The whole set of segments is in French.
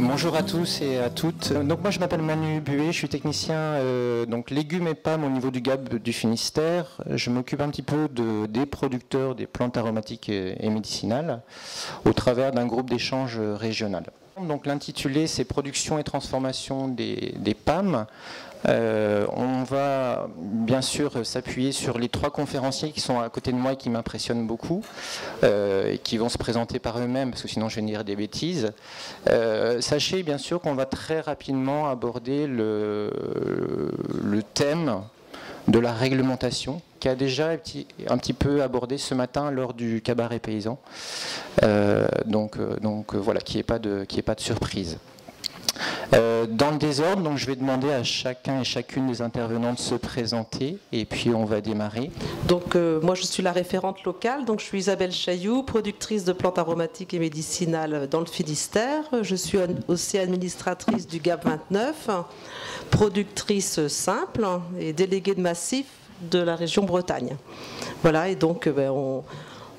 Bonjour à tous et à toutes. Donc moi je m'appelle Manu Buet, je suis technicien donc légumes et pommes au niveau du GAB du Finistère. Je m'occupe un petit peu des producteurs des plantes aromatiques et médicinales au travers d'un groupe d'échange régional. Donc l'intitulé c'est production et transformation des PAM. On va bien sûr s'appuyer sur les trois conférenciers qui sont à côté de moi et qui m'impressionnent beaucoup et qui vont se présenter par eux-mêmes parce que sinon je vais dire des bêtises. Sachez bien sûr qu'on va très rapidement aborder le thème de la réglementation qui a déjà un petit peu abordé ce matin lors du cabaret paysan. Donc voilà, qu'il n'y ait pas de surprise. Dans le désordre, donc je vais demander à chacun et chacune des intervenants de se présenter et puis on va démarrer. Donc moi je suis la référente locale, donc je suis Isabelle Chailloux, productrice de plantes aromatiques et médicinales dans le Finistère. Je suis aussi administratrice du GAB 29, productrice simple et déléguée de massif de la région Bretagne. Voilà, et donc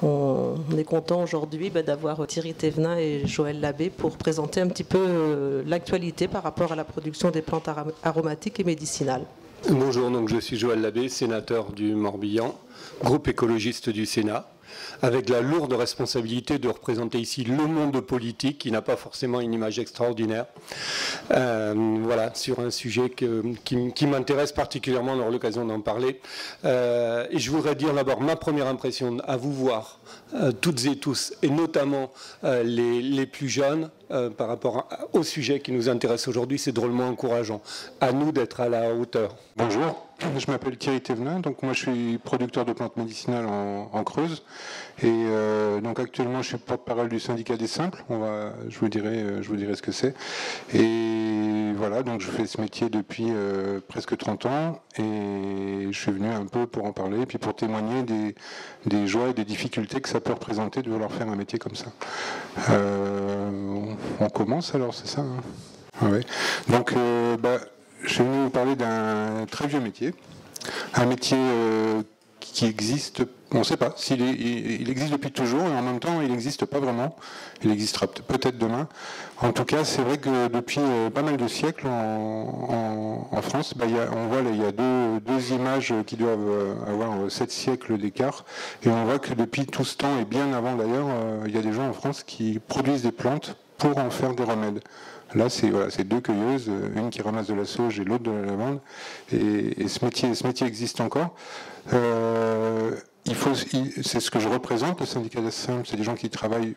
on est content aujourd'hui d'avoir Thierry Thévenin et Joël Labbé pour présenter un petit peu l'actualité par rapport à la production des plantes aromatiques et médicinales. Bonjour, donc je suis Joël Labbé, sénateur du Morbihan, groupe écologiste du Sénat, avec la lourde responsabilité de représenter ici le monde politique qui n'a pas forcément une image extraordinaire. Voilà, sur un sujet qui m'intéresse particulièrement, on aura l'occasion d'en parler. Et je voudrais dire d'abord ma première impression à vous voir, toutes et tous, et notamment les plus jeunes, par rapport au sujet qui nous intéresse aujourd'hui, c'est drôlement encourageant. À nous d'être à la hauteur. Bonjour, je m'appelle Thierry Thévenin, donc moi je suis producteur de plantes médicinales en Creuse et donc actuellement je suis porte-parole du syndicat des simples. Je vous dirai ce que c'est. Et voilà, donc je fais ce métier depuis presque 30 ans et je suis venu un peu pour en parler et puis pour témoigner des joies et des difficultés que ça peut représenter de vouloir faire un métier comme ça. On commence alors, c'est ça hein? Ouais. Donc je suis venu vous parler d'un très vieux métier, un métier qui existe, on ne sait pas, il existe depuis toujours et en même temps il n'existe pas vraiment, il existera peut-être demain. En tout cas, c'est vrai que depuis pas mal de siècles en France, on voit il y a deux images qui doivent avoir 7 siècles d'écart et on voit que depuis tout ce temps et bien avant d'ailleurs, il y a des gens en France qui produisent des plantes pour en faire des remèdes. Là, c'est deux cueilleuses, une qui ramasse de la sauge et l'autre de la lavande. Et ce métier existe encore. C'est ce que je représente, le syndicat des simples, c'est des gens qui travaillent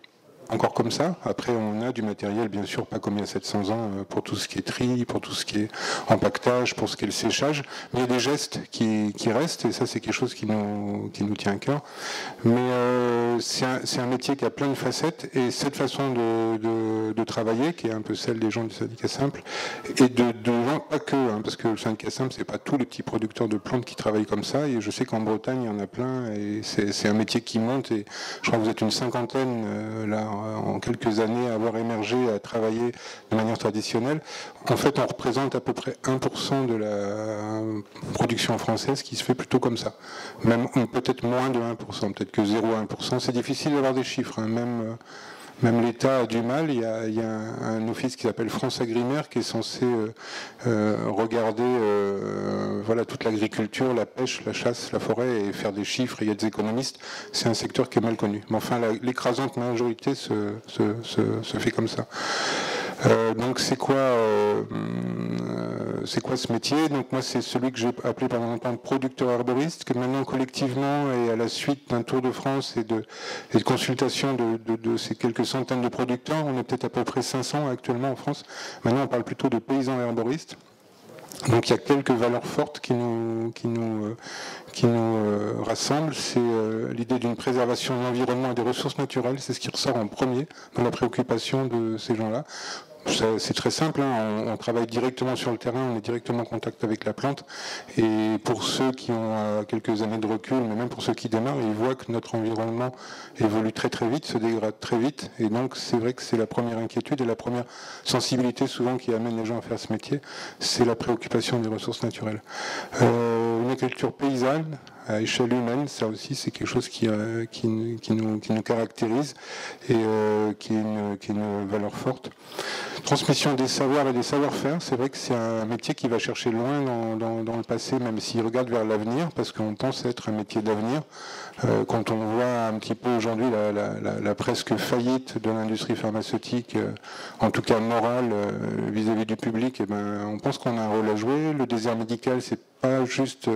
encore comme ça. Après, on a du matériel, bien sûr, pas comme il y a 700 ans, pour tout ce qui est tri, pour tout ce qui est empaquetage, pour ce qui est le séchage. Mais il y a des gestes qui restent, et ça, c'est quelque chose qui nous tient à cœur. Mais c'est un métier qui a plein de facettes, et cette façon de travailler, qui est un peu celle des gens du syndicat simple, et de gens, pas que, hein, parce que le syndicat simple, c'est pas tous les petits producteurs de plantes qui travaillent comme ça, et je sais qu'en Bretagne, il y en a plein, et c'est un métier qui monte, et je crois que vous êtes une cinquantaine, là, en quelques années à avoir émergé, à travailler de manière traditionnelle. En fait, on représente à peu près 1% de la production française qui se fait plutôt comme ça. Même peut-être moins de 1%, peut-être que 0,1%. C'est difficile d'avoir des chiffres, hein. Même l'État a du mal. Il y a un office qui s'appelle France Agrimaire qui est censé regarder toute l'agriculture, la pêche, la chasse, la forêt et faire des chiffres. Il y a des économistes. C'est un secteur qui est mal connu. Mais enfin, l'écrasante majorité se fait comme ça. Donc c'est quoi ce métier? Donc moi c'est celui que j'ai appelé pendant longtemps producteur arboriste, que maintenant collectivement et à la suite d'un tour de France et de consultation de ces quelques centaines de producteurs, on est peut-être à peu près 500 actuellement en France. Maintenant on parle plutôt de paysans et arboristes. Donc il y a quelques valeurs fortes qui nous rassemblent. C'est l'idée d'une préservation de l'environnement et des ressources naturelles. C'est ce qui ressort en premier dans la préoccupation de ces gens-là. C'est très simple, hein. On travaille directement sur le terrain, on est directement en contact avec la plante. Et pour ceux qui ont quelques années de recul, mais même pour ceux qui démarrent, ils voient que notre environnement évolue très très vite, se dégrade très vite. Et donc c'est vrai que c'est la première inquiétude et la première sensibilité souvent qui amène les gens à faire ce métier, c'est la préoccupation des ressources naturelles. Une agriculture paysanne, à échelle humaine. Ça aussi, c'est quelque chose qui nous caractérise et qui est une valeur forte. Transmission des savoirs et des savoir-faire, c'est vrai que c'est un métier qui va chercher loin dans le passé, même s'il regarde vers l'avenir, parce qu'on pense être un métier d'avenir. Quand on voit un petit peu aujourd'hui la presque faillite de l'industrie pharmaceutique, en tout cas morale, vis-à-vis du public, eh ben, on pense qu'on a un rôle à jouer. Le désert médical, c'est pas juste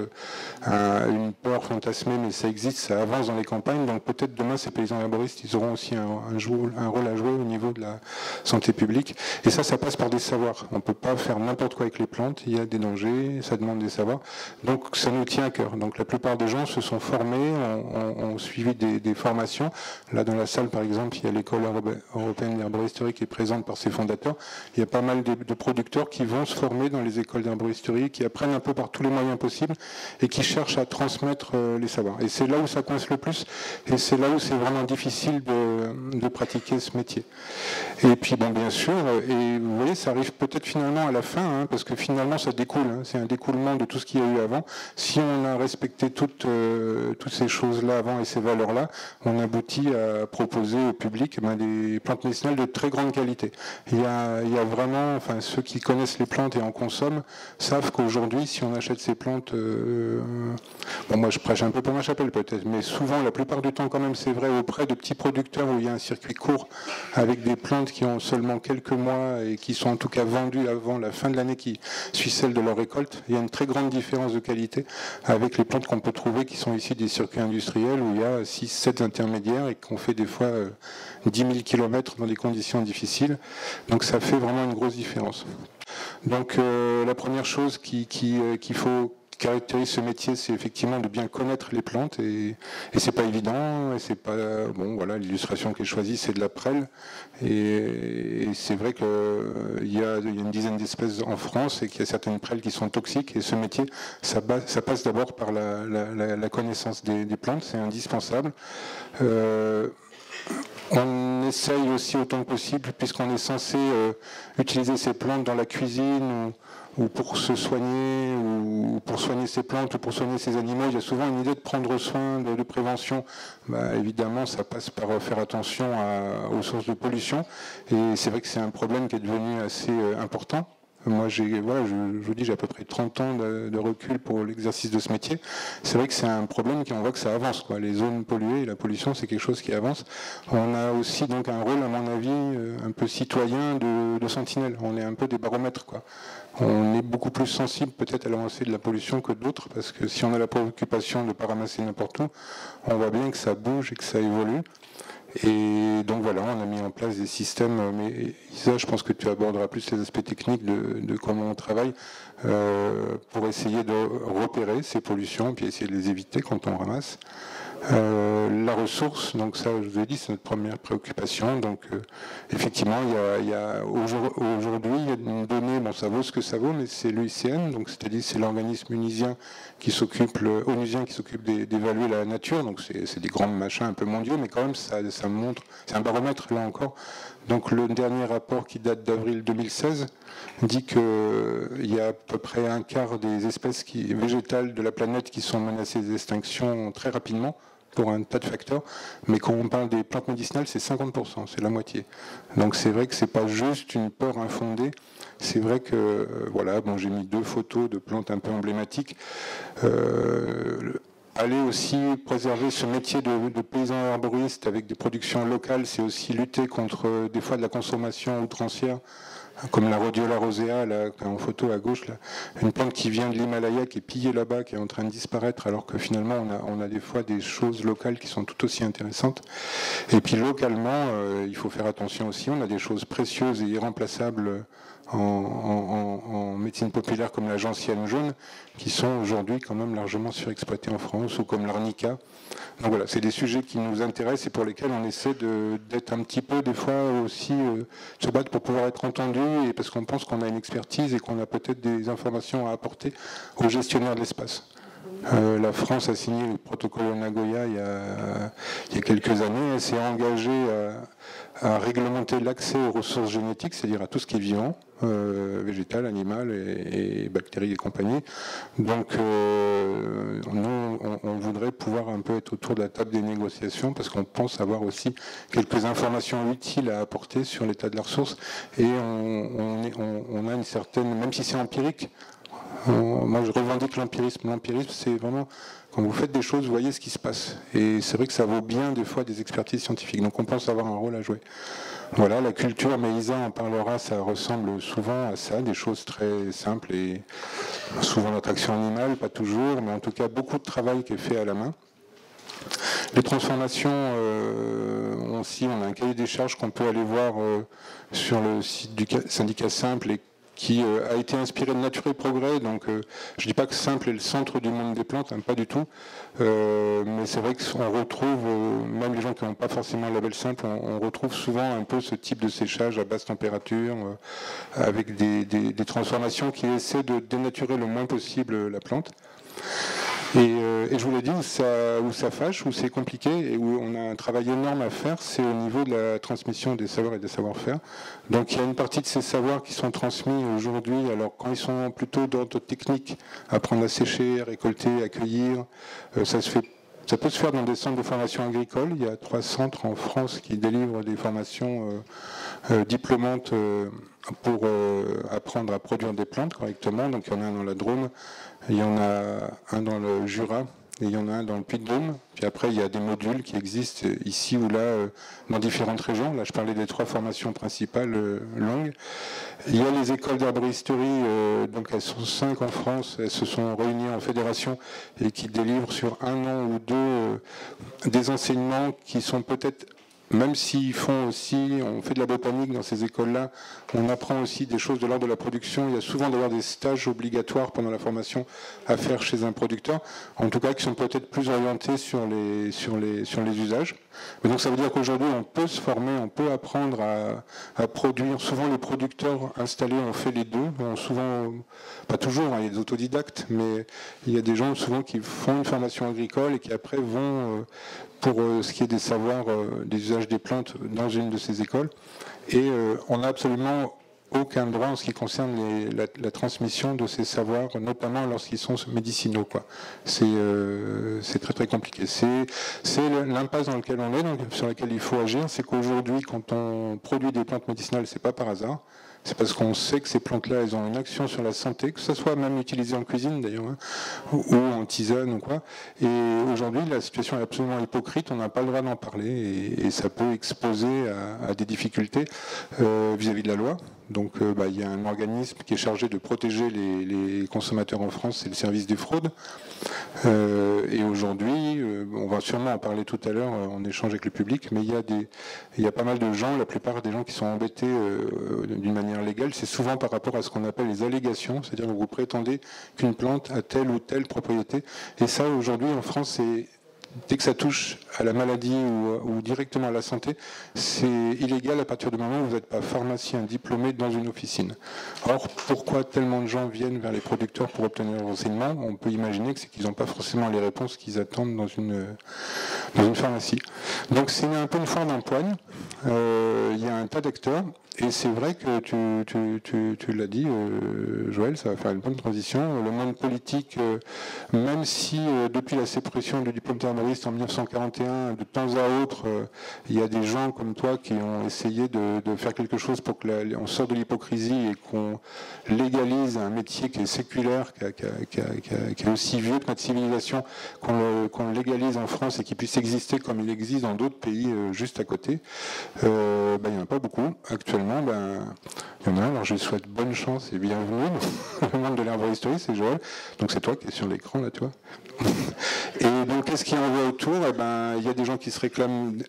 une peur fantasmée, mais ça existe, ça avance dans les campagnes. Donc peut-être demain, ces paysans herboristes, ils auront aussi un rôle à jouer au niveau de la santé publique. Et ça passe par des savoirs. On ne peut pas faire n'importe quoi avec les plantes. Il y a des dangers, ça demande des savoirs. Donc ça nous tient à cœur. Donc la plupart des gens se sont formés, ont suivi des formations. Là, dans la salle, par exemple, il y a l'école européenne d'herboristerie qui est présente par ses fondateurs. Il y a pas mal de producteurs qui vont se former dans les écoles d'herboristerie, qui apprennent un peu par tous les moyens possibles et qui cherchent à transmettre les savoirs. Et c'est là où ça coince le plus et c'est là où c'est vraiment difficile de pratiquer ce métier. Et puis, bon, bien sûr, et vous voyez, ça arrive peut-être finalement à la fin, hein, parce que finalement ça découle, hein, c'est un découlement de tout ce qu'il y a eu avant. Si on a respecté toutes ces choses-là avant et ces valeurs-là, on aboutit à proposer au public des plantes médicinales de très grande qualité. Il y a vraiment, enfin, ceux qui connaissent les plantes et en consomment savent qu'aujourd'hui, si on achète ces plantes, bon, moi je prêche un peu pour ma chapelle peut-être, mais souvent, la plupart du temps quand même, c'est vrai, auprès de petits producteurs où il y a un circuit court avec des plantes qui ont seulement quelques mois et qui sont en tout cas vendues avant la fin de l'année qui suit celle de leur récolte, il y a une très grande différence de qualité avec les plantes qu'on peut trouver qui sont ici des circuits industriels où il y a 6-7 intermédiaires et qu'on fait des fois 10 000 km dans des conditions difficiles. Donc ça fait vraiment une grosse différence. Donc la première chose qu'il faut caractérise ce métier, c'est effectivement de bien connaître les plantes et c'est pas évident. Et c'est pas bon. Voilà, l'illustration qui est choisie, c'est de la prêle et c'est vrai qu'il y a une dizaine d'espèces en France et qu'il y a certaines prêles qui sont toxiques. Et ce métier, ça passe d'abord par la connaissance des plantes, c'est indispensable. On essaye aussi autant que possible, puisqu'on est censé utiliser ces plantes dans la cuisine ou pour se soigner, ou pour soigner ses plantes, ou pour soigner ses animaux. Il y a souvent une idée de prendre soin, de prévention. Évidemment, ça passe par faire attention aux sources de pollution. Et c'est vrai que c'est un problème qui est devenu assez important. Moi, je vous dis, j'ai à peu près 30 ans de recul pour l'exercice de ce métier. C'est vrai que c'est un problème qu'on voit que ça avance, quoi. Les zones polluées et la pollution, c'est quelque chose qui avance. On a aussi donc un rôle, à mon avis, un peu citoyen de sentinelle. On est un peu des baromètres, quoi. On est beaucoup plus sensible peut-être à l'avancée de la pollution que d'autres, parce que si on a la préoccupation de ne pas ramasser n'importe où, on voit bien que ça bouge et que ça évolue. Et donc voilà, on a mis en place des systèmes, mais Isa, je pense que tu aborderas plus les aspects techniques de comment on travaille pour essayer de repérer ces pollutions, puis essayer de les éviter quand on ramasse. La ressource, donc ça, je vous ai dit, c'est notre première préoccupation. Donc, effectivement, il y a aujourd'hui, il y a une donnée, bon, ça vaut ce que ça vaut, mais c'est l'UICN, donc c'est-à-dire c'est l'organisme onusien qui s'occupe d'évaluer la nature. Donc, c'est des grands machins un peu mondiaux, mais quand même, ça montre, c'est un baromètre là encore. Donc, le dernier rapport qui date d'avril 2016 dit qu'il y a à peu près un quart des espèces végétales de la planète qui sont menacées d'extinction très rapidement, pour un tas de facteurs, mais quand on parle des plantes médicinales, c'est 50%, c'est la moitié. Donc c'est vrai que c'est pas juste une peur infondée, c'est vrai que, voilà, bon, j'ai mis 2 photos de plantes un peu emblématiques. Aller aussi préserver ce métier de paysan herboriste avec des productions locales, c'est aussi lutter contre des fois de la consommation outrancière, comme la Rhodiola rosea, là, en photo à gauche, là, une plante qui vient de l'Himalaya, qui est pillée là-bas, qui est en train de disparaître, alors que finalement on a des fois des choses locales qui sont tout aussi intéressantes. Et puis localement, il faut faire attention aussi, on a des choses précieuses et irremplaçables en médecine populaire comme la gentiane jaune, qui sont aujourd'hui quand même largement surexploitées en France, ou comme l'arnica. Donc voilà, c'est des sujets qui nous intéressent et pour lesquels on essaie d'être un petit peu, des fois aussi, se battre pour pouvoir être entendu, et parce qu'on pense qu'on a une expertise et qu'on a peut-être des informations à apporter aux gestionnaires de l'espace. La France a signé le protocole de Nagoya il y a quelques années. Elle s'est engagée à réglementer l'accès aux ressources génétiques, c'est-à-dire à tout ce qui est vivant, végétal, animal et bactéries et compagnie. Donc nous, on voudrait pouvoir un peu être autour de la table des négociations parce qu'on pense avoir aussi quelques informations utiles à apporter sur l'état de la ressource et on a une certaine, même si c'est empirique, moi je revendique l'empirisme. L'empirisme, c'est vraiment quand vous faites des choses, vous voyez ce qui se passe. Et c'est vrai que ça vaut bien des fois des expertises scientifiques. Donc on pense avoir un rôle à jouer. Voilà, la culture, Maïsa en parlera, ça ressemble souvent à ça, des choses très simples et souvent d'attraction animale, pas toujours, mais en tout cas beaucoup de travail qui est fait à la main. Les transformations, aussi, on a un cahier des charges qu'on peut aller voir sur le site du syndicat Simple et qui a été inspiré de Nature et Progrès. Donc je ne dis pas que Simple est le centre du monde des plantes, hein, pas du tout. Mais c'est vrai qu'on retrouve, même les gens qui n'ont pas forcément le label Simple, on retrouve souvent un peu ce type de séchage à basse température, avec des transformations qui essaient de dénaturer le moins possible la plante. Et je vous l'ai dit, où ça fâche, où c'est compliqué et où on a un travail énorme à faire, c'est au niveau de la transmission des savoirs et des savoir-faire. Donc il y a une partie de ces savoirs qui sont transmis aujourd'hui, alors quand ils sont plutôt d'ordre technique, apprendre à sécher, récolter, accueillir, ça peut se faire dans des centres de formation agricole. Il y a 3 centres en France qui délivrent des formations diplômantes pour apprendre à produire des plantes correctement. Donc il y en a un dans la Drôme, il y en a un dans le Jura et il y en a un dans le Puy-de-Dôme. Puis après, il y a des modules qui existent ici ou là dans différentes régions. Là, je parlais des 3 formations principales longues. Il y a les écoles d'arboristerie, donc elles sont 5 en France, elles se sont réunies en fédération et qui délivrent sur 1 an ou 2 des enseignements qui sont peut-être, même s'ils font aussi, on fait de la botanique dans ces écoles-là, on apprend aussi des choses de l'ordre de la production. Il y a souvent d'ailleurs des stages obligatoires pendant la formation à faire chez un producteur, en tout cas qui sont peut-être plus orientés sur les usages. Mais donc ça veut dire qu'aujourd'hui on peut se former, on peut apprendre à produire. Souvent les producteurs installés ont fait les deux, souvent, pas toujours, hein, il y a des autodidactes, mais il y a des gens souvent qui font une formation agricole et qui après vont pour ce qui est des savoirs, des usages des plantes dans une de ces écoles. Et on n'a absolument aucun droit en ce qui concerne la transmission de ces savoirs, notamment lorsqu'ils sont médicinaux, quoi. C'est très très compliqué. C'est l'impasse dans laquelle on est, donc, sur laquelle il faut agir. C'est qu'aujourd'hui, quand on produit des plantes médicinales, c'est pas par hasard. C'est parce qu'on sait que ces plantes-là, elles ont une action sur la santé, que ce soit même utilisé en cuisine d'ailleurs, hein, ou en tisane ou quoi. Et aujourd'hui, la situation est absolument hypocrite, on n'a pas le droit d'en parler et ça peut exposer à des difficultés vis-à-vis de la loi. Donc il y a un organisme qui est chargé de protéger les consommateurs en France, c'est le service des fraudes. Et aujourd'hui, on va sûrement en parler tout à l'heure en échange avec le public, mais il y a pas mal de gens, la plupart des gens qui sont embêtés d'une manière légale, c'est souvent par rapport à ce qu'on appelle les allégations, c'est-à-dire que vous prétendez qu'une plante a telle ou telle propriété. Et ça, aujourd'hui, en France, dès que ça touche à la maladie ou directement à la santé, c'est illégal à partir du moment où vous n'êtes pas pharmacien diplômé dans une officine. Or, pourquoi tellement de gens viennent vers les producteurs pour obtenir des renseignements? On peut imaginer que c'est qu'ils n'ont pas forcément les réponses qu'ils attendent dans une pharmacie. Donc c'est un peu une foire d'empoigne. Il y a un tas d'acteurs. Et c'est vrai que tu l'as dit, Joël, ça va faire une bonne transition. Le monde politique, même si depuis la suppression du diplôme d'herboriste en 1941, de temps à autre, il y a des gens comme toi qui ont essayé de faire quelque chose pour qu'on sorte de l'hypocrisie et qu'on légalise un métier qui est séculaire, qui est aussi vieux que notre civilisation, qu'on le légalise en France et qui puisse exister comme il existe dans d'autres pays juste à côté. Il n'y en a pas beaucoup actuellement. Il y en a un, alors je lui souhaite bonne chance et bienvenue. Le monde de l'herboristerie, c'est Joël. Donc c'est toi qui es sur l'écran, là, tu vois. Et donc, qu'est-ce qu'il y en voit autour? Il y a des gens qui se réclament,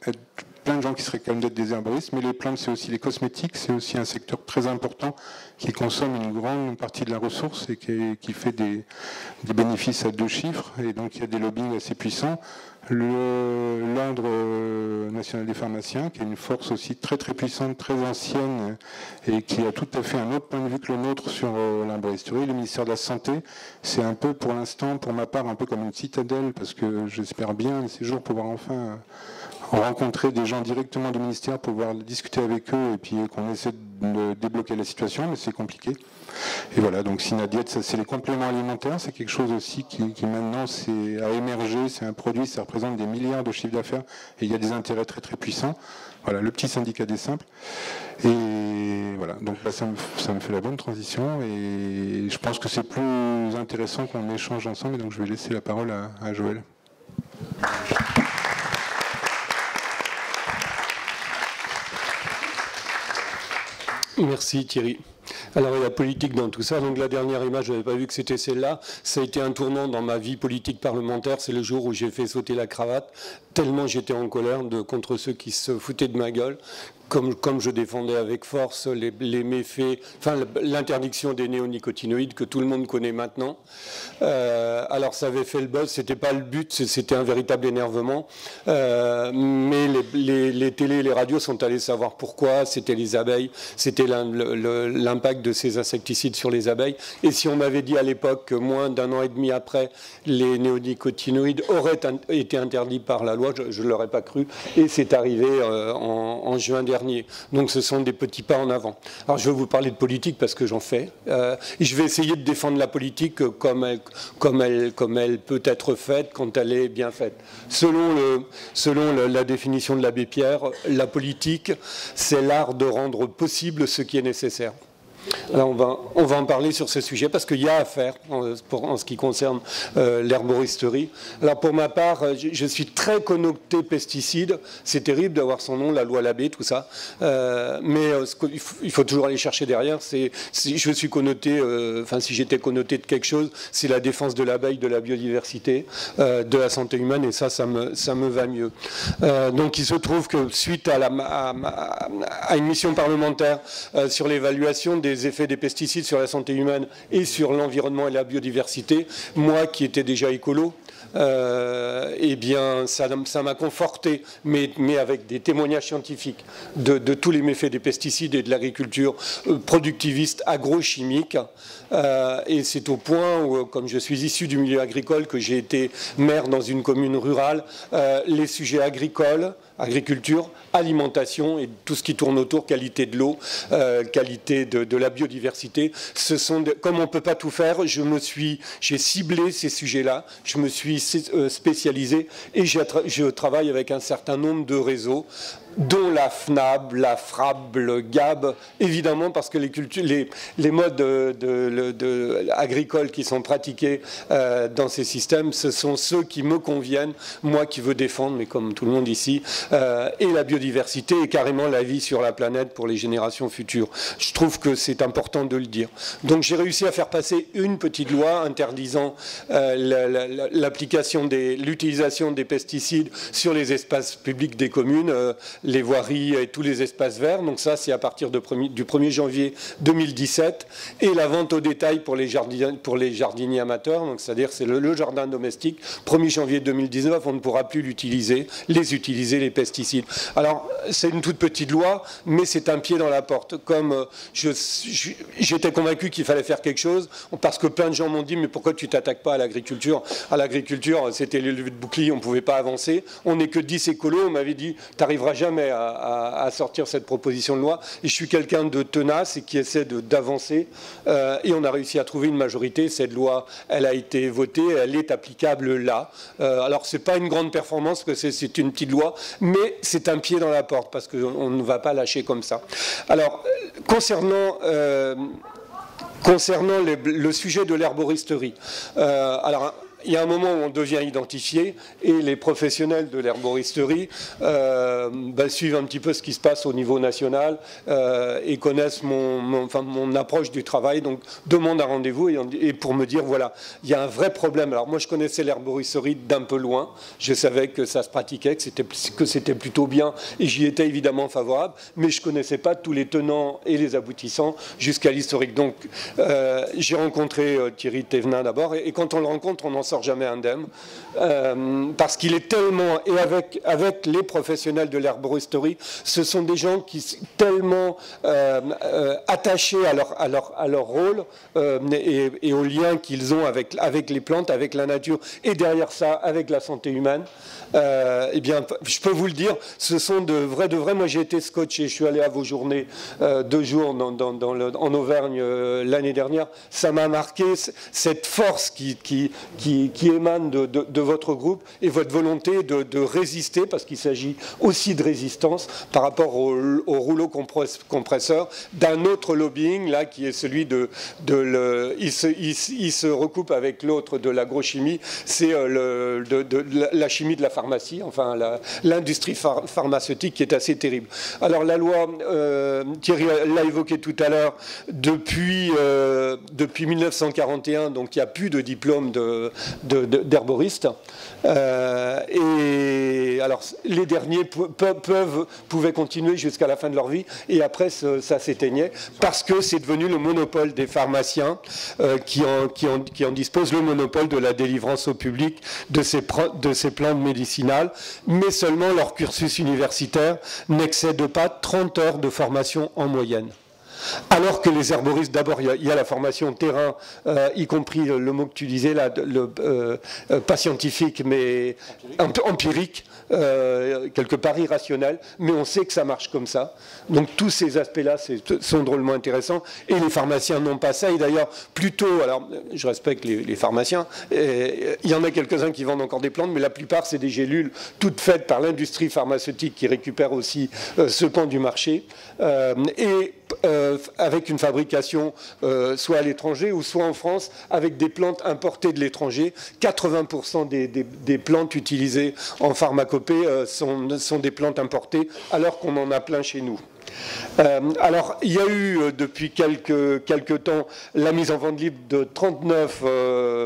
plein de gens qui se réclament d'être des herboristes, mais les plantes, c'est aussi les cosmétiques, c'est aussi un secteur très important qui consomme une grande partie de la ressource et qui fait des bénéfices à 2 chiffres. Et donc, il y a des lobbying assez puissants. L'ordre national des pharmaciens, qui est une force aussi très très puissante, très ancienne, et qui a tout à fait un autre point de vue que le nôtre sur l'herboristerie. Le ministère de la Santé, c'est un peu pour l'instant, pour ma part, un peu comme une citadelle, parce que j'espère bien ces jours pouvoir enfin rencontrer des gens directement du ministère, pouvoir discuter avec eux, et puis qu'on essaie de débloquer la situation, mais c'est compliqué. Et voilà, donc Synadiète, ça c'est les compléments alimentaires, c'est quelque chose aussi qui maintenant a émergé, c'est un produit, ça représente des milliards de chiffres d'affaires, et il y a des intérêts très très puissants. Voilà, le petit syndicat des simples. Et voilà, donc là, ça me fait la bonne transition, et je pense que c'est plus intéressant qu'on échange ensemble, et donc je vais laisser la parole à Joël. Merci Thierry. Alors il y a politique dans tout ça, donc la dernière image, je n'avais pas vu que c'était celle-là, ça a été un tournant dans ma vie politique parlementaire, c'est le jour où j'ai fait sauter la cravate, tellement j'étais en colère contre ceux qui se foutaient de ma gueule, comme je défendais avec force les méfaits, enfin l'interdiction des néonicotinoïdes que tout le monde connaît maintenant. Alors ça avait fait le buzz, c'était pas le but, c'était un véritable énervement, mais les télés et les radios sont allés savoir pourquoi, c'était les abeilles, c'était l'impact de ces insecticides sur les abeilles, et si on m'avait dit à l'époque que moins d'un an et demi après, les néonicotinoïdes auraient été interdits par la loi, je ne l'aurais pas cru, et c'est arrivé en juin dernier. Donc ce sont des petits pas en avant. Alors je vais vous parler de politique parce que j'en fais. Et je vais essayer de défendre la politique comme elle peut être faite quand elle est bien faite. Selon la définition de l'abbé Pierre, la politique, c'est l'art de rendre possible ce qui est nécessaire. Alors on va en parler sur ce sujet parce qu'il y a à faire en ce qui concerne l'herboristerie. Alors pour ma part, je suis très connoté pesticides. C'est terrible d'avoir son nom, la loi Labbé, tout ça. Mais il faut toujours aller chercher derrière. Si je suis connoté, si j'étais connoté de quelque chose, c'est la défense de l'abeille, de la biodiversité, de la santé humaine, et ça me va mieux. Donc il se trouve que suite à une mission parlementaire sur l'évaluation des effets des pesticides sur la santé humaine et sur l'environnement et la biodiversité, moi qui étais déjà écolo, eh bien ça m'a conforté, mais avec des témoignages scientifiques de tous les méfaits des pesticides et de l'agriculture productiviste agrochimique. Et c'est au point où, comme je suis issu du milieu agricole, que j'ai été maire dans une commune rurale, les sujets agricoles, agriculture, alimentation et tout ce qui tourne autour, qualité de l'eau, qualité de la biodiversité, comme on ne peut pas tout faire, j'ai ciblé ces sujets-là, je me suis spécialisé et je travaille avec un certain nombre de réseaux, dont la FNAB, la FRAB, le GAB, évidemment parce que les modes agricoles qui sont pratiqués dans ces systèmes, ce sont ceux qui me conviennent, moi qui veux défendre, mais comme tout le monde ici, et la biodiversité et carrément la vie sur la planète pour les générations futures. Je trouve que c'est important de le dire. Donc j'ai réussi à faire passer une petite loi interdisant l'utilisation des pesticides sur les espaces publics des communes, les voiries et tous les espaces verts. Donc ça, c'est à partir du 1er janvier 2017. Et la vente au détail pour les jardiniers amateurs, donc c'est-à-dire c'est le jardin domestique. 1er janvier 2019, on ne pourra plus utiliser les pesticides. Alors, c'est une toute petite loi, mais c'est un pied dans la porte. Comme j'étais convaincu qu'il fallait faire quelque chose, parce que plein de gens m'ont dit, mais pourquoi tu ne t'attaques pas à l'agriculture? À l'agriculture, c'était les levées de boucliers, on ne pouvait pas avancer. On n'est que 10 écolos, on m'avait dit, tu n'arriveras jamais à sortir cette proposition de loi. Et je suis quelqu'un de tenace et qui essaie d'avancer. Et on a réussi à trouver une majorité. Cette loi, elle a été votée, elle est applicable là. Alors, ce n'est pas une grande performance, parce que c'est une petite loi, mais c'est un pied dans la porte, parce qu'on ne va pas lâcher comme ça. Alors, concernant le sujet de l'herboristerie, alors, il y a un moment où on devient identifié et les professionnels de l'herboristerie suivent un petit peu ce qui se passe au niveau national et connaissent mon approche du travail, donc demandent un rendez-vous et pour me dire voilà, il y a un vrai problème. Alors moi je connaissais l'herboristerie d'un peu loin, je savais que ça se pratiquait, que c'était plutôt bien et j'y étais évidemment favorable, mais je ne connaissais pas tous les tenants et les aboutissants jusqu'à l'historique. Donc j'ai rencontré Thierry Thévenin d'abord et quand on le rencontre, on en sort sort jamais indemne, parce qu'il est tellement, et avec les professionnels de l'herboristerie, ce sont des gens qui sont tellement attachés à leur rôle et au lien qu'ils ont avec les plantes, avec la nature, et derrière ça, avec la santé humaine. Eh bien, je peux vous le dire, ce sont de vrais. Moi, j'ai été scotché, je suis allé à vos journées 2 jours en Auvergne l'année dernière. Ça m'a marqué cette force qui émane de votre groupe et votre volonté de résister, parce qu'il s'agit aussi de résistance par rapport au rouleau compresseur d'un autre lobbying, là, qui est celui il se recoupe avec l'autre de l'agrochimie, c'est la chimie de la pharmacie, enfin l'industrie pharmaceutique, qui est assez terrible. Alors la loi, Thierry l'a évoqué tout à l'heure, depuis 1941, donc il n'y a plus de diplôme d'herboriste. Et alors les derniers pouvaient continuer jusqu'à la fin de leur vie, et après ça s'éteignait, parce que c'est devenu le monopole des pharmaciens qui en disposent, le monopole de la délivrance au public de ces plantes médicinales, mais seulement leur cursus universitaire n'excède pas 30 heures de formation en moyenne. Alors que les herboristes, d'abord, il y a la formation terrain, y compris le mot que tu disais, là, pas scientifique, mais empirique, quelque part irrationnel, mais on sait que ça marche comme ça. Donc tous ces aspects-là sont drôlement intéressants, et les pharmaciens n'ont pas ça. Et d'ailleurs, plutôt, alors je respecte les pharmaciens, il y en a quelques-uns qui vendent encore des plantes, mais la plupart, c'est des gélules toutes faites par l'industrie pharmaceutique qui récupère aussi ce pan du marché. Avec une fabrication soit à l'étranger ou soit en France, avec des plantes importées de l'étranger. 80% des plantes utilisées en pharmacopée sont des plantes importées, alors qu'on en a plein chez nous. Alors, il y a eu depuis quelques temps la mise en vente libre de 39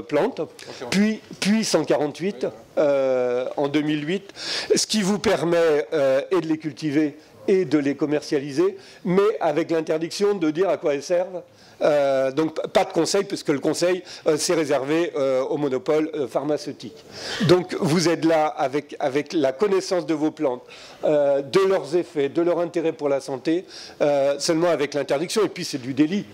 plantes, puis 148 en 2008, ce qui vous permet de les cultiver et de les commercialiser, mais avec l'interdiction de dire à quoi elles servent. Donc pas de conseil, puisque le conseil c'est réservé au monopole pharmaceutique. Donc vous êtes là avec la connaissance de vos plantes, de leurs effets, de leur intérêt pour la santé, seulement avec l'interdiction, et puis c'est du délit.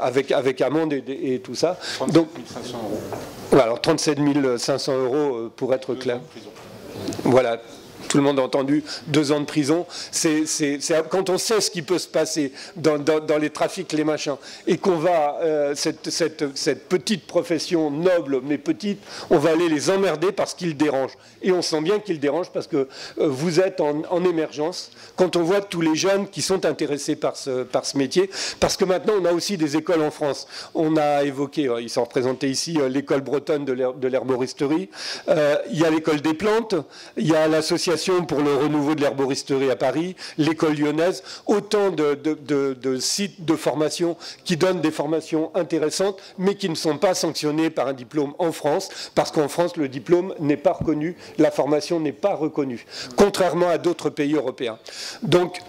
Avec amende et tout ça. 37 500 €. Alors 37 500 € pour être clair. Voilà. Tout le monde a entendu 2 ans de prison. Quand on sait ce qui peut se passer dans les trafics, les machins, et qu'on va, cette petite profession noble, mais petite, on va aller les emmerder parce qu'ils dérangent. Et on sent bien qu'ils dérangent parce que vous êtes en émergence. Quand on voit tous les jeunes qui sont intéressés par ce métier, parce que maintenant on a aussi des écoles en France. On a évoqué, ils sont représentés ici, l'école bretonne de l'herboristerie. Il y a l'école des plantes, il y a l'association pour le renouveau de l'herboristerie à Paris, l'école lyonnaise, autant de sites de formation qui donnent des formations intéressantes, mais qui ne sont pas sanctionnés par un diplôme en France, parce qu'en France, le diplôme n'est pas reconnu, la formation n'est pas reconnue, contrairement à d'autres pays européens. Donc,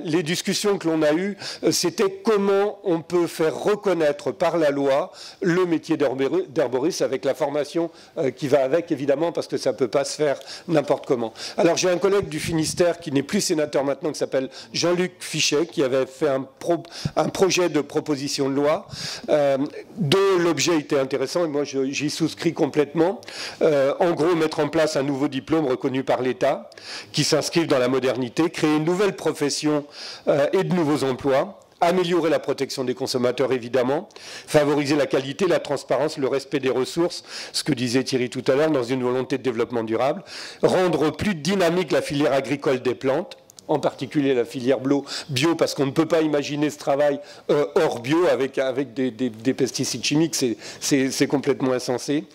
les discussions que l'on a eues, c'était comment on peut faire reconnaître par la loi le métier d'herboriste avec la formation qui va avec, évidemment, parce que ça ne peut pas se faire n'importe comment. Alors j'ai un collègue du Finistère qui n'est plus sénateur maintenant, qui s'appelle Jean-Luc Fichet, qui avait fait un projet de proposition de loi dont l'objet était intéressant, et moi j'y souscris complètement. En gros, mettre en place un nouveau diplôme reconnu par l'État, qui s'inscrive dans la modernité, créer une nouvelle profession et de nouveaux emplois, améliorer la protection des consommateurs, évidemment, favoriser la qualité, la transparence, le respect des ressources, ce que disait Thierry tout à l'heure, dans une volonté de développement durable, rendre plus dynamique la filière agricole des plantes, en particulier la filière bio, parce qu'on ne peut pas imaginer ce travail hors bio avec des pesticides chimiques, c'est complètement insensé.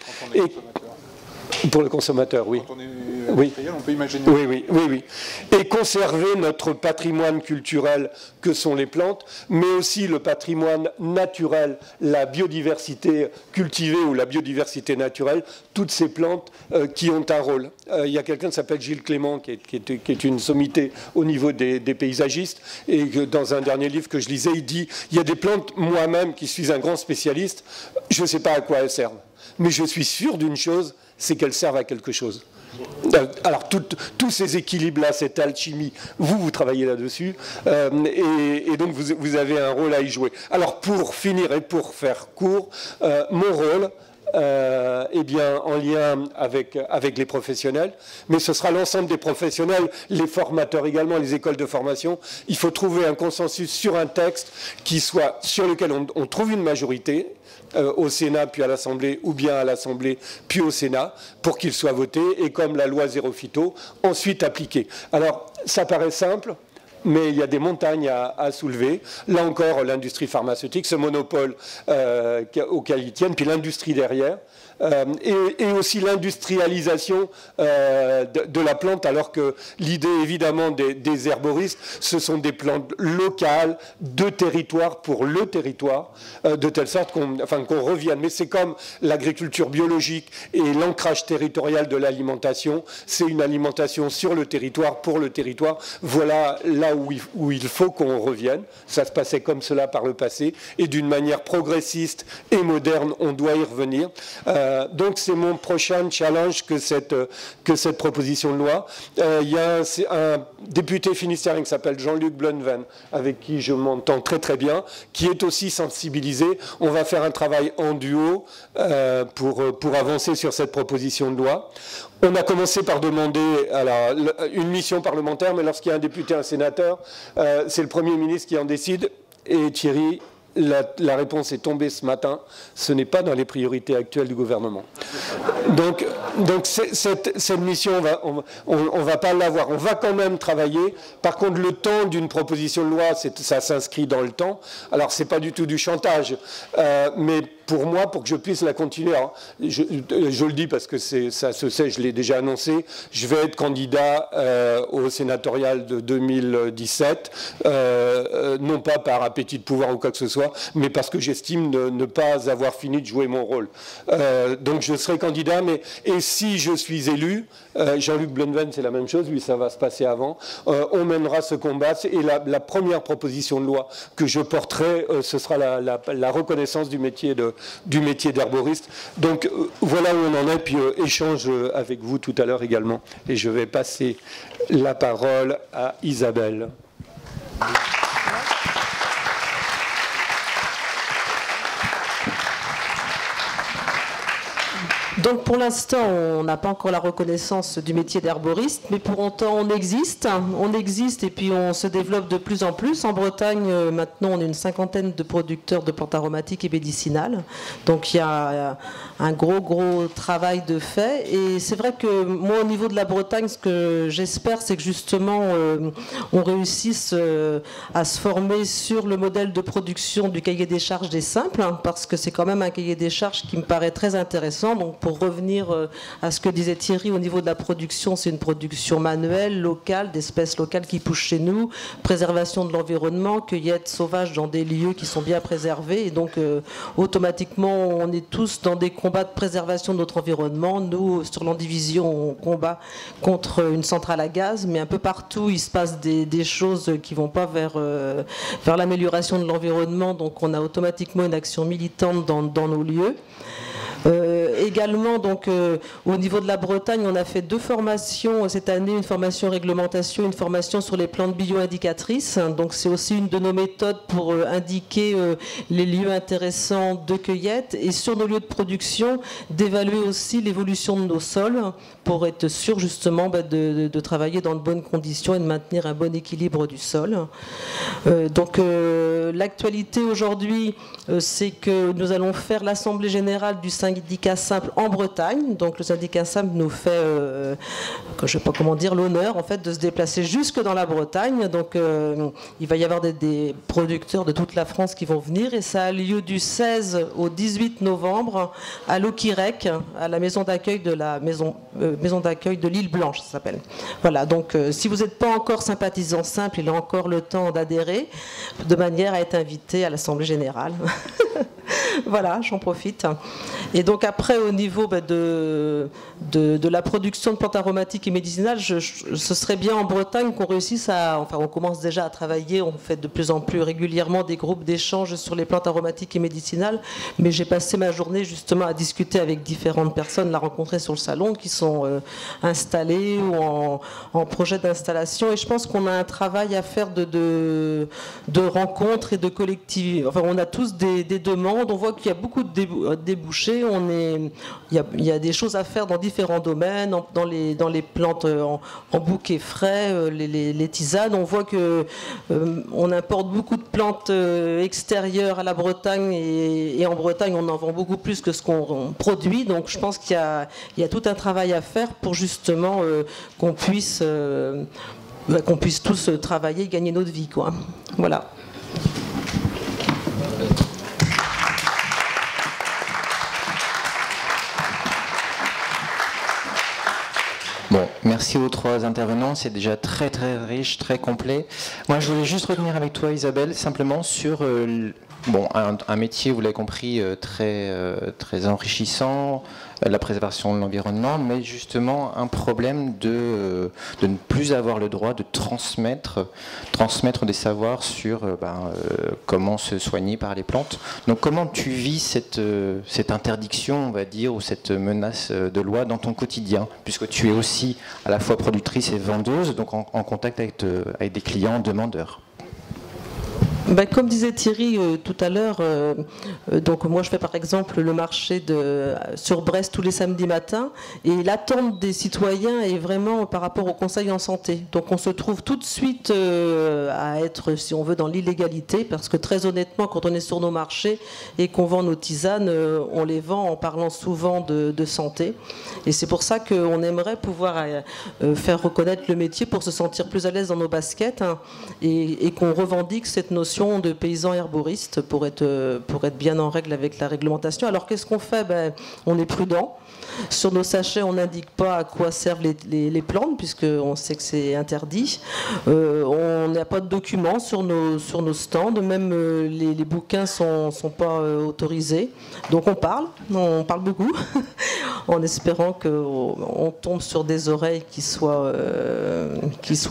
Pour le consommateur, oui. Quand on est Oui. on peut imaginer. Oui. Et conserver notre patrimoine culturel que sont les plantes, mais aussi le patrimoine naturel, la biodiversité cultivée ou la biodiversité naturelle, toutes ces plantes qui ont un rôle. Il y a quelqu'un qui s'appelle Gilles Clément, qui est une sommité au niveau des paysagistes, et que dans un dernier livre que je lisais, il dit « Il y a des plantes, moi-même, qui suis un grand spécialiste, je ne sais pas à quoi elles servent. Mais je suis sûr d'une chose, c'est qu'elles servent à quelque chose. » Alors, tous ces équilibres-là, cette alchimie, vous travaillez là-dessus, et donc vous avez un rôle à y jouer. Alors, pour finir et pour faire court, mon rôle, eh bien, en lien avec les professionnels, mais ce sera l'ensemble des professionnels, les formateurs également, les écoles de formation. Il faut trouver un consensus sur un texte sur lequel on trouve une majorité, au Sénat puis à l'Assemblée, ou bien à l'Assemblée puis au Sénat, pour qu'il soit voté, et comme la loi Zéro Phyto, ensuite appliqué. Alors, ça paraît simple, mais il y a des montagnes à soulever. Là encore, l'industrie pharmaceutique, ce monopole auquel ils tiennent, puis l'industrie derrière, et aussi l'industrialisation de la plante, alors que l'idée évidemment des herboristes, ce sont des plantes locales, de territoire pour le territoire, de telle sorte qu'on revienne. Mais c'est comme l'agriculture biologique et l'ancrage territorial de l'alimentation, c'est une alimentation sur le territoire, pour le territoire. Voilà là où il faut qu'on revienne. Ça se passait comme cela par le passé, et d'une manière progressiste et moderne, on doit y revenir. Donc c'est mon prochain challenge que cette proposition de loi. Il y a un député finistérien qui s'appelle Jean-Luc Blunven, avec qui je m'entends très très bien, qui est aussi sensibilisé. On va faire un travail en duo pour avancer sur cette proposition de loi. On a commencé par demander une mission parlementaire, mais lorsqu'il y a un député, un sénateur, c'est le Premier ministre qui en décide. Et Thierry, la réponse est tombée ce matin, ce n'est pas dans les priorités actuelles du gouvernement. Donc cette mission, on va pas l'avoir. On va quand même travailler. Par contre, le temps d'une proposition de loi, ça s'inscrit dans le temps. Alors, c'est pas du tout du chantage, mais pour moi, pour que je puisse la continuer, alors, je le dis parce que ça se sait, je l'ai déjà annoncé, je vais être candidat au sénatorial de 2017, non pas par appétit de pouvoir ou quoi que ce soit, mais parce que j'estime ne pas avoir fini de jouer mon rôle. Donc je serai candidat, et si je suis élu, Jean-Luc Blunven, c'est la même chose, lui ça va se passer avant, on mènera ce combat, et la première proposition de loi que je porterai, ce sera la reconnaissance du métier d'herboriste. Donc voilà où on en est, puis échange avec vous tout à l'heure également. Et je vais passer la parole à Isabelle. Donc pour l'instant, on n'a pas encore la reconnaissance du métier d'herboriste, mais pour autant on existe et puis on se développe de plus en plus. En Bretagne, maintenant, on est une cinquantaine de producteurs de plantes aromatiques et médicinales. Donc il y a un gros travail de fait. Et c'est vrai que moi, au niveau de la Bretagne, ce que j'espère, c'est que justement, on réussisse à se former sur le modèle de production du cahier des charges des simples, hein, parce que c'est quand même un cahier des charges qui me paraît très intéressant. Donc pour revenir à ce que disait Thierry, au niveau de la production, c'est une production manuelle, locale, d'espèces locales qui poussent chez nous, préservation de l'environnement, cueillette sauvage dans des lieux qui sont bien préservés, et donc automatiquement on est tous dans des combats de préservation de notre environnement. Nous, sur l'Andivision, on combat contre une centrale à gaz, mais un peu partout il se passe des choses qui ne vont pas vers l'amélioration de l'environnement, donc on a automatiquement une action militante dans nos lieux. Également, donc, au niveau de la Bretagne, on a fait 2 formations cette année, une formation réglementation, une formation sur les plantes bio-indicatrices. Donc c'est aussi une de nos méthodes pour indiquer les lieux intéressants de cueillette, et sur nos lieux de production, d'évaluer aussi l'évolution de nos sols pour être sûr justement de travailler dans de bonnes conditions et de maintenir un bon équilibre du sol. Donc l'actualité aujourd'hui, c'est que nous allons faire l'assemblée générale du syndicat simple en Bretagne. Donc le syndicat simple nous fait je sais pas comment dire, l'honneur en fait de se déplacer jusque dans la Bretagne. Donc il va y avoir des producteurs de toute la France qui vont venir et ça a lieu du 16 au 18 novembre à Loquirec, à la maison d'accueil de la maison d'accueil de l'Île Blanche, ça s'appelle. Voilà, donc si vous n'êtes pas encore sympathisant simple, il a encore le temps d'adhérer de manière à être invité à l'Assemblée générale. Voilà, j'en profite. Et donc après, au niveau de la production de plantes aromatiques et médicinales, ce serait bien en Bretagne qu'on réussisse à... Enfin, on commence déjà à travailler, on fait de plus en plus régulièrement des groupes d'échange sur les plantes aromatiques et médicinales, mais j'ai passé ma journée justement à discuter avec différentes personnes, la rencontrer sur le salon, qui sont installées ou en projet d'installation. Et je pense qu'on a un travail à faire de rencontres et de collectivités. Enfin, on a tous des demandes, on voit qu'il y a beaucoup de débouchés, il y a des choses à faire dans différents domaines, dans les plantes en bouquet frais, les tisanes. On voit que on importe beaucoup de plantes extérieures à la Bretagne et en Bretagne on en vend beaucoup plus que ce qu'on produit. Donc je pense qu'il y a tout un travail à faire pour justement qu'on puisse tous travailler et gagner notre vie, quoi. Voilà. Bon, merci aux trois intervenants, c'est déjà très très riche, très complet. Moi je voulais juste revenir avec toi Isabelle, simplement sur un métier, vous l'avez compris, très enrichissant, la préservation de l'environnement, mais justement un problème de ne plus avoir le droit de transmettre des savoirs sur comment se soigner par les plantes. Donc comment tu vis cette interdiction, on va dire, ou cette menace de loi dans ton quotidien, puisque tu es aussi à la fois productrice et vendeuse, donc en contact avec des clients demandeurs? Comme disait Thierry tout à l'heure, donc moi je fais par exemple le marché sur Brest tous les samedis matins et l'attente des citoyens est vraiment par rapport au conseil en santé. Donc on se trouve tout de suite à être, si on veut, dans l'illégalité parce que très honnêtement quand on est sur nos marchés et qu'on vend nos tisanes, on les vend en parlant souvent de santé. Et c'est pour ça qu'on aimerait pouvoir faire reconnaître le métier pour se sentir plus à l'aise dans nos baskets et qu'on revendique cette notion de paysans herboristes pour être bien en règle avec la réglementation. Alors qu'est-ce qu'on fait? On est prudent. Sur nos sachets, on n'indique pas à quoi servent les plantes, puisqu'on sait que c'est interdit. On n'a pas de documents sur nos stands, même les bouquins ne sont pas autorisés. Donc on parle beaucoup, en espérant qu'on tombe sur des oreilles qui soient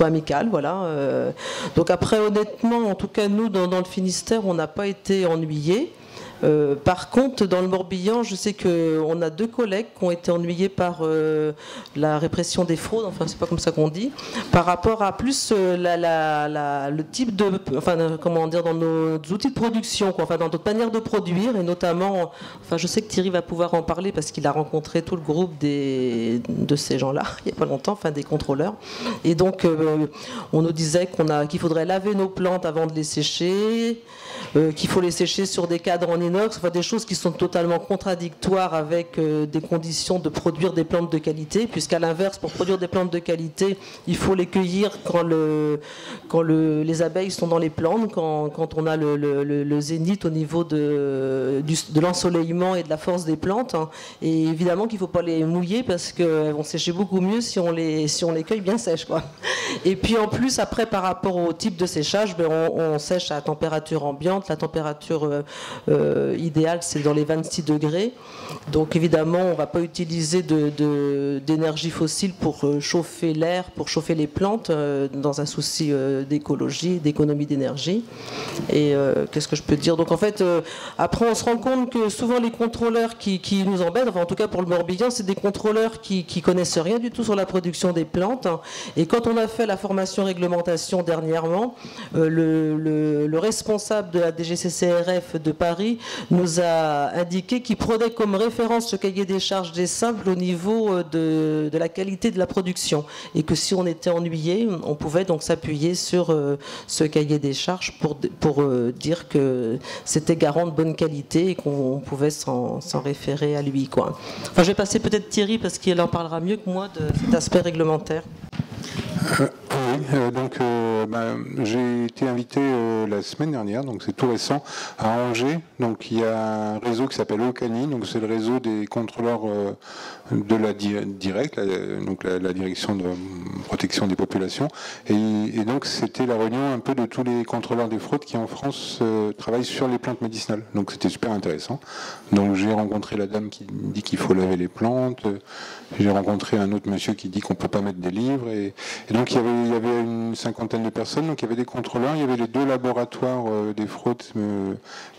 amicales. Voilà. Donc après, honnêtement, en tout cas, nous, dans le Finistère, on n'a pas été ennuyés. Par contre, dans le Morbihan, je sais qu'on a 2 collègues qui ont été ennuyés par la répression des fraudes, enfin c'est pas comme ça qu'on dit, par rapport à plus le type de, comment dire, dans nos outils de production, quoi, enfin dans notre manière de produire, et notamment, enfin je sais que Thierry va pouvoir en parler parce qu'il a rencontré tout le groupe de ces gens-là il n'y a pas longtemps, enfin des contrôleurs, et donc on nous disait qu'il faudrait laver nos plantes avant de les sécher, qu'il faut les sécher sur des cadres en inox, enfin des choses qui sont totalement contradictoires avec des conditions de produire des plantes de qualité, puisqu'à l'inverse, pour produire des plantes de qualité, il faut les cueillir quand les abeilles sont dans les plantes, quand on a le zénith au niveau de l'ensoleillement et de la force des plantes, hein. Et évidemment qu'il ne faut pas les mouiller parce qu'elles vont sécher beaucoup mieux si on les cueille bien sèches, quoi. Et puis en plus, après, par rapport au type de séchage, on sèche à température ambiante. La température idéale, c'est dans les 26 degrés. Donc évidemment, on ne va pas utiliser d'énergie fossile pour chauffer l'air, pour chauffer les plantes, dans un souci d'écologie, d'économie d'énergie. Et qu'est-ce que je peux dire? Donc en fait, après, on se rend compte que souvent les contrôleurs qui nous embêtent, enfin en tout cas pour le Morbihan, c'est des contrôleurs qui connaissent rien du tout sur la production des plantes. Et quand on a fait la formation réglementation dernièrement, le responsable de la DGCCRF de Paris nous a indiqué qu'il prenait comme référence le cahier des charges des simples au niveau de la qualité de la production, et que si on était ennuyé, on pouvait donc s'appuyer sur ce cahier des charges pour dire que c'était garant de bonne qualité et qu'on pouvait s'en référer à lui, quoi. Enfin, je vais passer peut-être Thierry parce qu'il en parlera mieux que moi de cet aspect réglementaire. Oui, donc j'ai été invité la semaine dernière, donc c'est tout récent, à Angers. Donc il y a un réseau qui s'appelle OCANI, donc c'est le réseau des contrôleurs de la DIRECT, donc la direction de protection des populations. Et donc c'était la réunion un peu de tous les contrôleurs des fraudes qui en France travaillent sur les plantes médicinales. Donc c'était super intéressant. Donc j'ai rencontré la dame qui dit qu'il faut laver les plantes. J'ai rencontré un autre monsieur qui dit qu'on ne peut pas mettre des livres. Et donc il y avait une cinquantaine de personnes. Donc il y avait des contrôleurs, il y avait les deux laboratoires des fraudes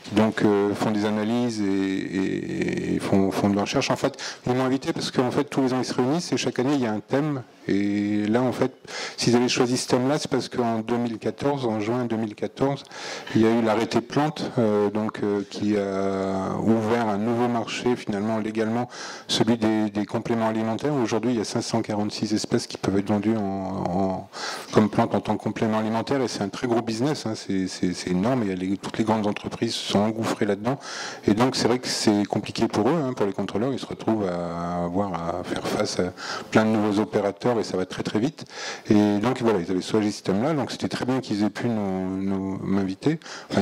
qui donc font des analyses et font de la recherche. En fait, ils m'ont invité parce qu'en fait tous les ans ils se réunissent et chaque année il y a un thème. Et là en fait, s'ils avaient choisi ce thème-là, c'est parce qu'en 2014, en juin 2014, il y a eu l'arrêté Plante, qui a ouvert un nouveau marché finalement légalement, celui des compléments alimentaires. Aujourd'hui, il y a 546 espèces qui peuvent être vendues comme plantes en tant que complément alimentaire, et c'est un très gros business, hein, c'est énorme, et toutes les grandes entreprises se sont engouffrées là-dedans, et donc c'est vrai que c'est compliqué pour eux, hein, pour les contrôleurs. Ils se retrouvent à faire face à plein de nouveaux opérateurs, et ça va très très vite, et donc voilà, ils avaient choisi ce système-là, donc c'était très bien qu'ils aient pu m'inviter. Enfin,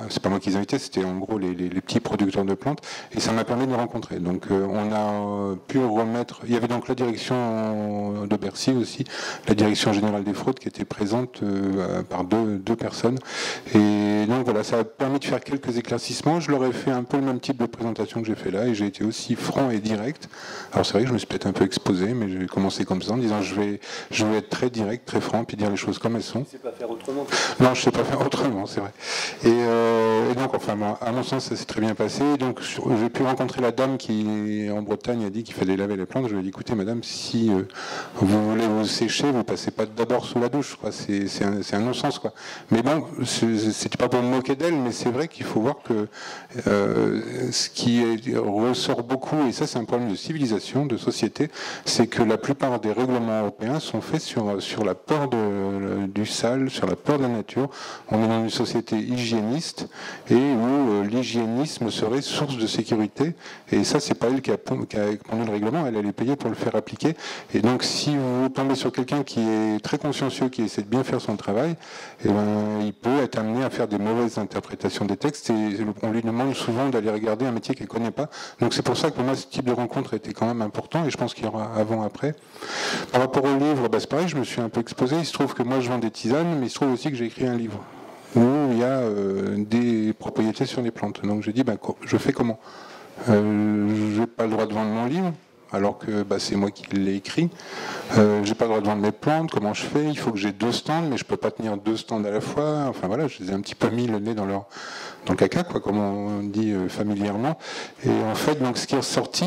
c'est pas moi qui les invitais, c'était en gros les petits producteurs de plantes, et ça m'a permis de les rencontrer. Donc on a pu remettre, il y avait donc la direction de Bercy aussi, la direction générale des fraudes qui était présente par deux personnes, et donc voilà, ça a permis de faire quelques éclaircissements. Je leur ai fait un peu le même type de présentation que j'ai fait là, et j'ai été aussi franc et direct. Alors c'est vrai que je me suis peut-être un peu exposé, mais j'ai commencé comme ça en disant je vais être très direct, très franc, puis dire les choses comme elles sont. Tu ne sais pas faire autrement. Non, je ne sais pas faire autrement, c'est vrai. Et donc, enfin, à mon sens, ça s'est très bien passé. Donc, j'ai pu rencontrer la dame qui, en Bretagne, a dit qu'il fallait laver les plantes. Je lui ai dit, écoutez, madame, si vous voulez vous sécher, vous ne passez pas d'abord sous la douche, quoi. C'est un non-sens, quoi. Mais bon, c'était pas pour me moquer d'elle, mais c'est vrai qu'il faut voir que ce qui ressort beaucoup, et ça, c'est un problème de civilisation, de société, c'est que la plupart des règlements européens sont faits sur la peur du sale, sur la peur de la nature. On est dans une société hygiéniste et où l'hygiénisme serait source de sécurité. Et ça, c'est pas elle qui a pondu le règlement, elle est payée pour le faire appliquer. Et donc, si vous tombez sur quelqu'un qui est très consciencieux, qui essaie de bien faire son travail, eh ben, il peut être amené à faire des mauvaises interprétations des textes. Et on lui demande souvent d'aller regarder un métier qu'elle ne connaît pas. Donc, c'est pour ça que pour moi, ce type de rencontre était quand même important. Et je pense qu'il y aura avant-après. Par rapport au livre, c'est pareil, je me suis un peu exposé. Il se trouve que moi, je vends des tisanes, mais il se trouve aussi que j'ai écrit un livre où il y a des propriétés sur les plantes. Donc j'ai dit, je fais comment ? Je n'ai pas le droit de vendre mon livre, alors que c'est moi qui l'ai écrit. J'ai pas le droit de vendre mes plantes, comment je fais ? Il faut que j'ai 2 stands, mais je peux pas tenir 2 stands à la fois. Enfin voilà, je les ai un petit peu mis le nez dans le caca, quoi, comme on dit familièrement. Et en fait, donc ce qui est ressorti,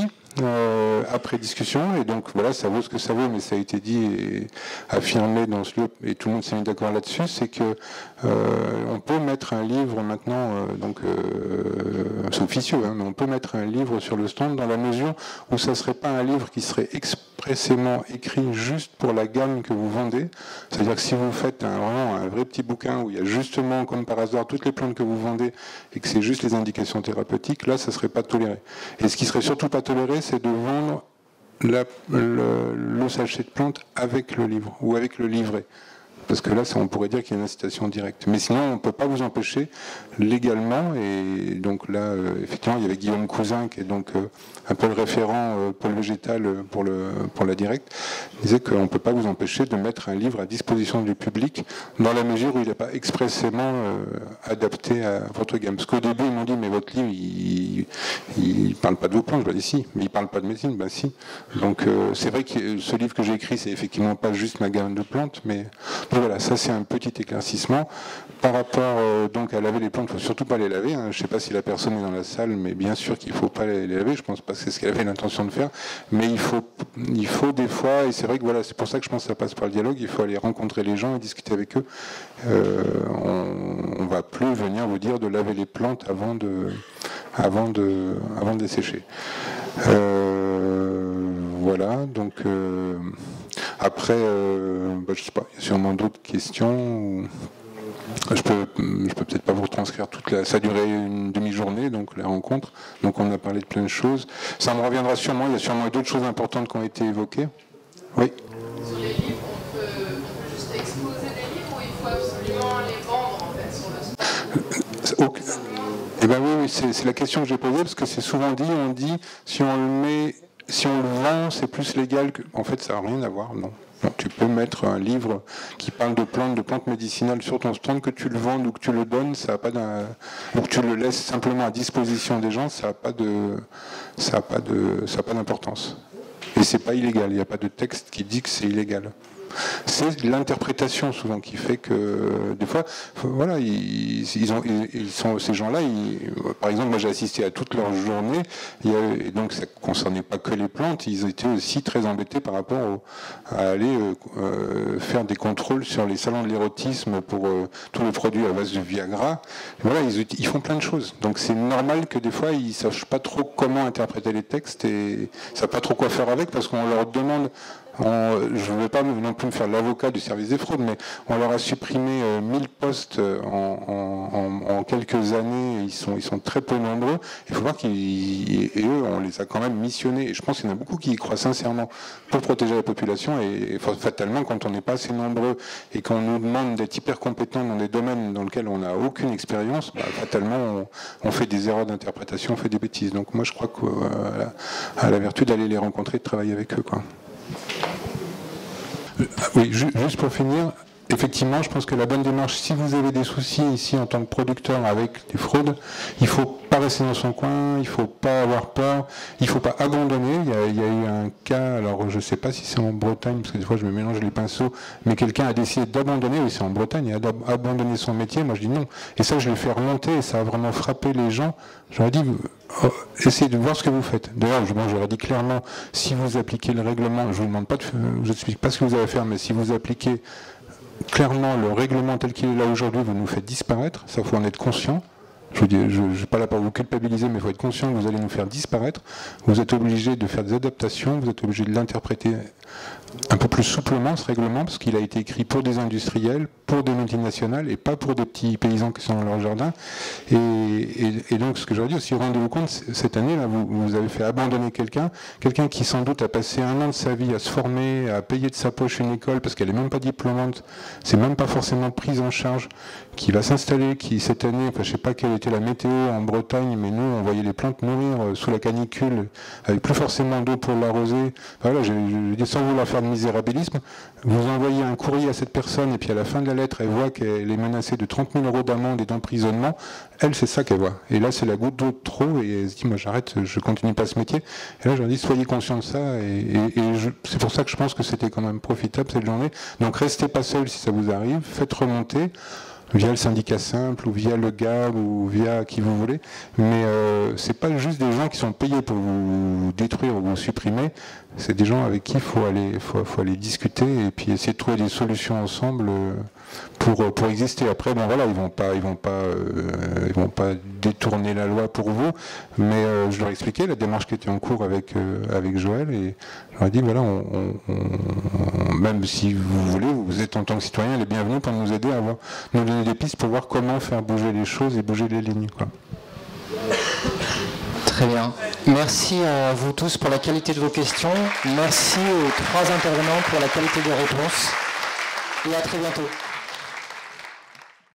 après discussion, et donc voilà, ça vaut ce que ça vaut, mais ça a été dit et affirmé dans ce lieu, et tout le monde s'est mis d'accord là-dessus, c'est que on peut mettre un livre maintenant, c'est officieux, hein, mais on peut mettre un livre sur le stand dans la mesure où ça ne serait pas un livre qui serait expressément écrit juste pour la gamme que vous vendez. C'est-à-dire que si vous faites vraiment un vrai petit bouquin où il y a justement, comme par hasard, toutes les plantes que vous vendez et que c'est juste les indications thérapeutiques, là, ça ne serait pas toléré. Et ce qui serait surtout pas toléré, c'est de vendre le sachet de plantes avec le livre ou avec le livret. Parce que là, on pourrait dire qu'il y a une incitation directe. Mais sinon, on ne peut pas vous empêcher légalement. Et donc là, effectivement, il y avait Guillaume Cousin, qui est donc un peu le référent pôle végétal pour la Direct, disait qu'on ne peut pas vous empêcher de mettre un livre à disposition du public dans la mesure où il n'est pas expressément adapté à votre gamme. Parce qu'au début, ils m'ont dit, mais votre livre, il ne parle pas de vos plantes. Je leur ai dit, si. Mais il ne parle pas de médecine. Ben si. Donc c'est vrai que ce livre que j'ai écrit, c'est effectivement pas juste ma gamme de plantes, mais... Et voilà, ça c'est un petit éclaircissement. Par rapport donc à laver les plantes, il ne faut surtout pas les laver. Hein. Je ne sais pas si la personne est dans la salle, mais bien sûr qu'il ne faut pas les laver. Je pense pas que c'est ce qu'elle avait l'intention de faire. Mais il faut des fois, et c'est vrai que voilà, c'est pour ça que je pense que ça passe par le dialogue, il faut aller rencontrer les gens et discuter avec eux. On ne va plus venir vous dire de laver les plantes avant de les sécher. Voilà, donc après, je sais pas, il y a sûrement d'autres questions. Je peux peut-être pas vous transcrire ça a duré une demi-journée, donc la rencontre. Donc on a parlé de plein de choses. Ça me reviendra sûrement, il y a sûrement d'autres choses importantes qui ont été évoquées. Oui. Sur les livres, on peut juste exposer des livres ou il faut absolument les vendre en fait sur le stand? Eh bien oui, c'est la question que j'ai posée, parce que c'est souvent dit, on dit, si on le vend, c'est plus légal que... En fait, ça n'a rien à voir, non. Non, tu peux mettre un livre qui parle de plantes médicinales sur ton stand, que tu le vendes ou que tu le donnes, ça a pas ou que tu le laisses simplement à disposition des gens, ça n'a pas d'importance. Et c'est pas illégal, il n'y a pas de texte qui dit que c'est illégal. C'est l'interprétation souvent qui fait que des fois, voilà, ces gens-là, par exemple, moi j'ai assisté à toute leur journée, et donc ça ne concernait pas que les plantes, ils étaient aussi très embêtés par rapport à aller faire des contrôles sur les salons de l'érotisme pour tous les produits à base de Viagra. Voilà, ils font plein de choses. Donc c'est normal que des fois ils ne sachent pas trop comment interpréter les textes et ne savent pas trop quoi faire avec, parce qu'on leur demande. Je ne vais pas non plus me faire l'avocat du service des fraudes, mais on leur a supprimé 1000 postes en quelques années. Ils sont très peu nombreux. Il faut voir qu'eux, on les a quand même missionnés. Et je pense qu'il y en a beaucoup qui y croient sincèrement pour protéger la population. Et fatalement, quand on n'est pas assez nombreux et qu'on nous demande d'être hyper compétents dans des domaines dans lesquels on n'a aucune expérience, fatalement, on fait des erreurs d'interprétation, on fait des bêtises. Donc moi, je crois qu'à la vertu d'aller les rencontrer, de travailler avec eux, quoi. Oui, juste pour finir, effectivement, je pense que la bonne démarche, si vous avez des soucis ici en tant que producteur avec des fraudes, il ne faut pas rester dans son coin, il ne faut pas avoir peur, il ne faut pas abandonner. Il y a eu un cas, alors je ne sais pas si c'est en Bretagne, parce que des fois je me mélange les pinceaux, mais quelqu'un a décidé d'abandonner, oui c'est en Bretagne, il a abandonné son métier, moi je dis non. Et ça je l'ai fait remonter et ça a vraiment frappé les gens. J'aurais dit, essayez de voir ce que vous faites. D'ailleurs, j'aurais dit clairement, si vous appliquez le règlement, je vous demande pas je n'explique pas ce que vous allez faire, mais si vous appliquez clairement le règlement tel qu'il est là aujourd'hui, vous nous faites disparaître, ça faut en être conscient. Je ne suis pas là pour vous culpabiliser, mais il faut être conscient que vous allez nous faire disparaître. Vous êtes obligé de faire des adaptations, vous êtes obligé de l'interpréter un peu plus souplement, ce règlement, parce qu'il a été écrit pour des industriels, pour des multinationales, et pas pour des petits paysans qui sont dans leur jardin. Et donc, ce que j'aurais dit aussi, rendez-vous compte, cette année, là, vous avez fait abandonner quelqu'un qui sans doute a passé 1 an de sa vie à se former, à payer de sa poche une école, parce qu'elle n'est même pas diplômante, c'est même pas forcément prise en charge, qui va s'installer, qui cette année, enfin, je sais pas quelle était la météo en Bretagne, mais nous, on voyait les plantes mourir sous la canicule, avec plus forcément d'eau pour l'arroser. Voilà, je dis sans vouloir faire de misérabilisme, vous envoyez un courrier à cette personne, et puis à la fin de la lettre, elle voit qu'elle est menacée de 30 000 € d'amende et d'emprisonnement. Elle, c'est ça qu'elle voit. Et là, c'est la goutte d'eau de trop, et elle se dit, moi j'arrête, je continue pas ce métier. Et là, je leur dis, soyez conscients de ça, c'est pour ça que je pense que c'était quand même profitable cette journée. Donc restez pas seul si ça vous arrive, faites remonter, via le syndicat simple, ou via le GAB, ou via qui vous voulez, mais c'est pas juste des gens qui sont payés pour vous détruire ou vous supprimer, c'est des gens avec qui il faut aller discuter et puis essayer de trouver des solutions ensemble pour exister. Après, bon voilà, ils vont pas détourner la loi pour vous, mais je leur ai expliqué la démarche qui était en cours avec Joël, et je leur ai dit voilà, même si vous voulez, vous êtes en tant que citoyen les bienvenus pour nous aider à nous donner des pistes pour voir comment faire bouger les choses et bouger les lignes, quoi. Très bien. Merci à vous tous pour la qualité de vos questions. Merci aux 3 intervenants pour la qualité des réponses. Et à très bientôt.